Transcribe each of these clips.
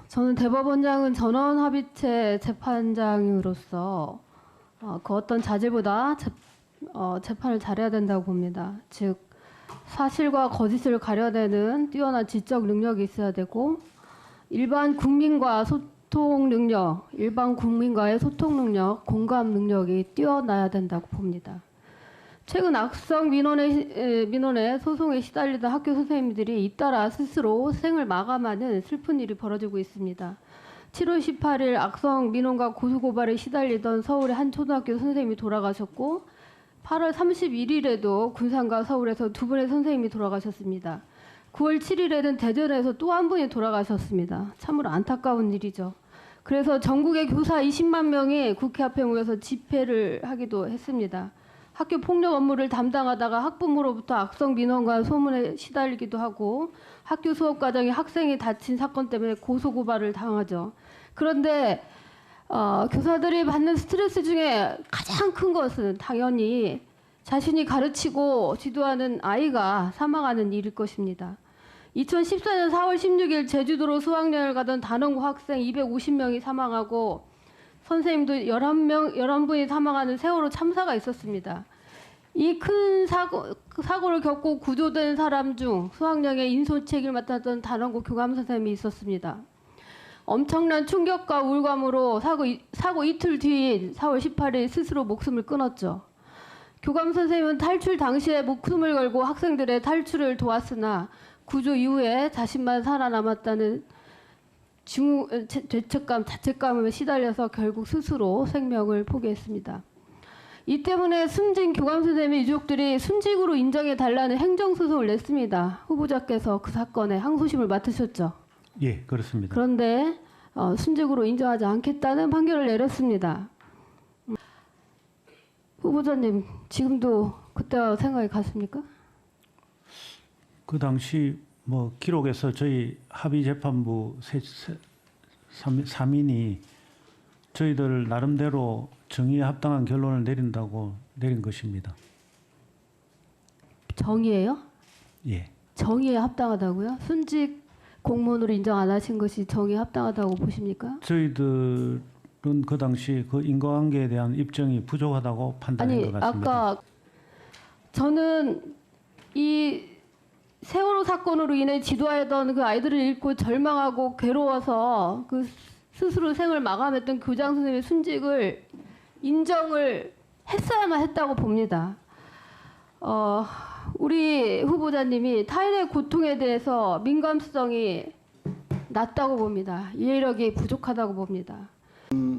저는 대법원장은 전원합의체 재판장으로서 그 어떤 자질보다 재판을 잘해야 된다고 봅니다. 즉 사실과 거짓을 가려내는 뛰어난 지적 능력이 있어야 되고 일반 국민과의 소통 능력, 공감 능력이 뛰어나야 된다고 봅니다. 최근 악성 민원의 소송에 시달리던 학교 선생님들이 잇따라 스스로 생을 마감하는 슬픈 일이 벌어지고 있습니다. 7월 18일 악성 민원과 고소고발에 시달리던 서울의 한 초등학교 선생님이 돌아가셨고 8월 31일에도 군산과 서울에서 두 분의 선생님이 돌아가셨습니다. 9월 7일에는 대전에서 또 한 분이 돌아가셨습니다. 참으로 안타까운 일이죠. 그래서 전국의 교사 20만 명이 국회 앞에 모여서 집회를 하기도 했습니다. 학교 폭력 업무를 담당하다가 학부모로부터 악성 민원과 소문에 시달리기도 하고 학교 수업 과정에 학생이 다친 사건 때문에 고소고발을 당하죠. 그런데 교사들이 받는 스트레스 중에 가장 큰 것은 당연히 자신이 가르치고 지도하는 아이가 사망하는 일일 것입니다. 2014년 4월 16일 제주도로 수학여행을 가던 단원고 학생 250명이 사망하고 선생님도 11분이 사망하는 세월호 참사가 있었습니다. 이 큰 사고를 겪고 구조된 사람 중 수학여행의 인솔책임을 맡았던 단원고 교감 선생님이 있었습니다. 엄청난 충격과 우울감으로 사고 이틀 뒤인 4월 18일 스스로 목숨을 끊었죠. 교감 선생님은 탈출 당시에 목숨을 걸고 학생들의 탈출을 도왔으나 구조 이후에 자신만 살아남았다는 죄책감, 자책감에 시달려서 결국 스스로 생명을 포기했습니다. 이 때문에 숨진 교감 선생님의 유족들이 순직으로 인정해달라는 행정소송을 냈습니다. 후보자께서 그 사건에 항소심을 맡으셨죠? 예, 그렇습니다. 그런데 순직으로 인정하지 않겠다는 판결을 내렸습니다. 후보자님, 지금도 그때와 생각이 같습니까? 그 당시 뭐 기록에서 저희 합의재판부 3인이 저희들 나름대로 정의에 합당한 결론을 내린다고 내린 것입니다. 정의예요? 예. 정의에 합당하다고요? 순직 공무원으로 인정 안 하신 것이 정의에 합당하다고 보십니까? 저희들은 그 당시 그 인과관계에 대한 입증이 부족하다고 판단한 것 같습니다. 아까 저는 이 세월호 사건으로 인해 지도하던 그 아이들을 잃고 절망하고 괴로워서 그 스스로 생을 마감했던 교장 선생님의 순직을 인정을 했어야만 했다고 봅니다. 우리 후보자님이 타인의 고통에 대해서 민감성이 낮다고 봅니다. 이해력이 부족하다고 봅니다.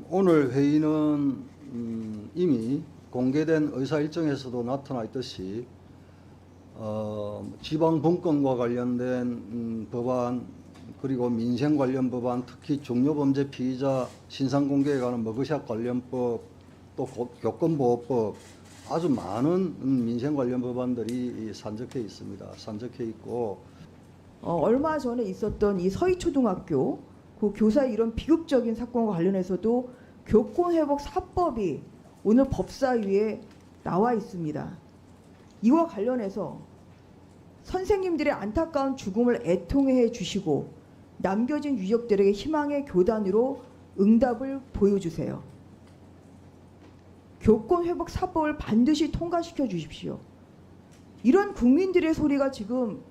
오늘 회의는 이미 공개된 의사 일정에서도 나타나 있듯이 지방 분권과 관련된 법안 그리고 민생 관련 법안, 특히 중요범죄 피의자 신상 공개에 관한 머그샷 관련법 또 교권보호법 아주 많은 민생 관련 법안들이 산적해 있습니다. 산적해 있고 얼마 전에 있었던 이 서희초등학교 그 교사의 이런 비극적인 사건과 관련해서도 교권회복 4법이 오늘 법사위에 나와 있습니다. 이와 관련해서 선생님들의 안타까운 죽음을 애통해 주시고 남겨진 유족들에게 희망의 교단으로 응답을 보여주세요. 교권회복 4법을 반드시 통과시켜 주십시오. 이런 국민들의 소리가 지금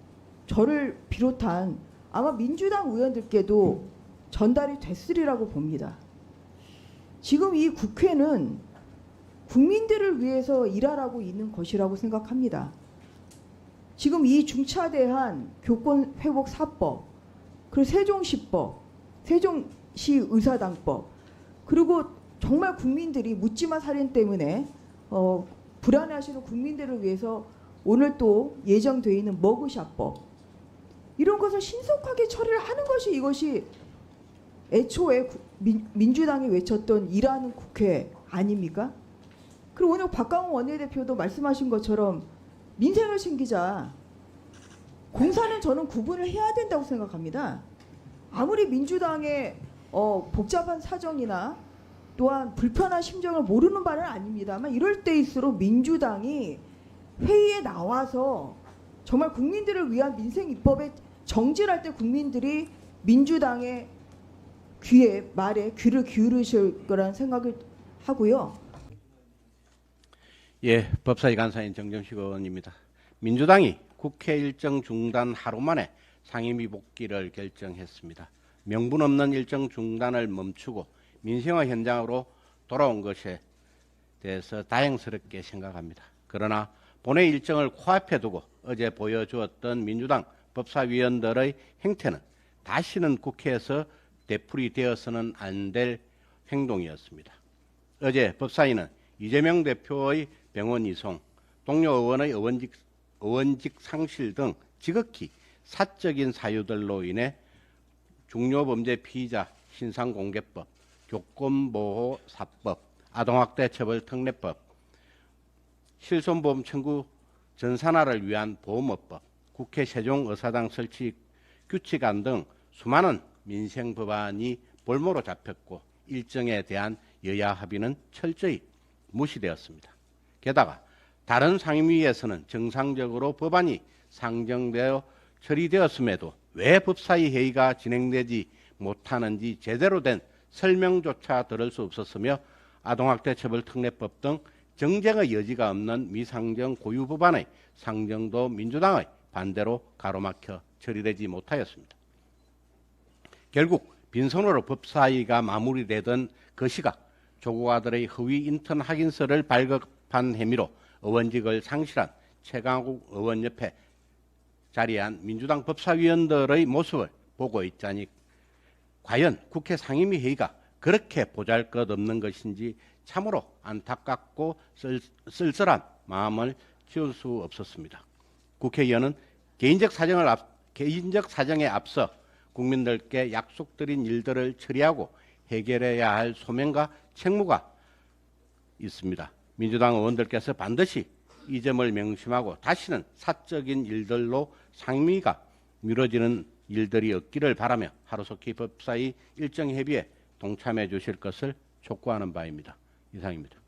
저를 비롯한 아마 민주당 의원들께도 전달이 됐으리라고 봅니다. 지금 이 국회는 국민들을 위해서 일하라고 있는 것이라고 생각합니다. 지금 이 중차대한 교권회복 4법, 그리고 세종시법, 세종시 의사당법, 그리고 정말 국민들이 묻지마 살인 때문에 불안해하시는 국민들을 위해서 오늘 또 예정되어 있는 머그샷법, 이런 것을 신속하게 처리를 하는 것이 이것이 애초에 민주당이 외쳤던 일하는 국회 아닙니까? 그리고 오늘 박강원 원내대표도 말씀하신 것처럼 민생을 챙기자. 공사는 저는 구분을 해야 된다고 생각합니다. 아무리 민주당의 복잡한 사정이나 또한 불편한 심정을 모르는 바는 아닙니다만 이럴 때일수록 민주당이 회의에 나와서 정말 국민들을 위한 민생 입법에 정진할 때 국민들이 민주당의 말에 귀를 기울이실 거라는 생각을 하고요. 예, 법사위 간사인 정점식 의원입니다. 민주당이 국회 일정 중단 하루 만에 상임위 복귀를 결정했습니다. 명분 없는 일정 중단을 멈추고 민생화 현장으로 돌아온 것에 대해서 다행스럽게 생각합니다. 그러나 본회 일정을 코앞에 두고 어제 보여주었던 민주당 법사위원들의 행태는 다시는 국회에서 되풀이되어서는 안 될 행동이었습니다. 어제 법사위는 이재명 대표의 병원 이송, 동료 의원의 의원직 상실 등 지극히 사적인 사유들로 인해 중요범죄 피의자 신상공개법, 교권보호사법, 아동학대 처벌특례법, 실손보험 청구 전산화를 위한 보험업법, 국회 세종의사당 설치 규칙안 등 수많은 민생 법안이 볼모로 잡혔고 일정에 대한 여야 합의는 철저히 무시되었습니다. 게다가 다른 상임위에서는 정상적으로 법안이 상정되어 처리되었음에도 왜 법사위 회의가 진행되지 못하는지 제대로 된 설명조차 들을 수 없었으며 아동학대 처벌특례법 등 정쟁의 여지가 없는 미상정 고유 법안의 상정도 민주당의 반대로 가로막혀 처리되지 못하였습니다. 결국 빈손으로 법사위가 마무리되던 그 시각 조국 아들의 허위 인턴 확인서를 발급한 혐의로 의원직을 상실한 최강욱 의원 옆에 자리한 민주당 법사위원들의 모습을 보고 있자니 과연 국회 상임위 회의가 그렇게 보잘것없는 것인지 참으로 안타깝고 쓸쓸한 마음을 키울 수 없었습니다. 국회의원은 개인적 사정에 앞서 국민들께 약속드린 일들을 처리하고 해결해야 할 소명과 책무가 있습니다. 민주당 의원들께서 반드시 이 점을 명심하고 다시는 사적인 일들로 상임위가 미뤄지는 일들이 없기를 바라며 하루속히 법사위 일정 협의에 동참해 주실 것을 촉구하는 바입니다. 이상입니다.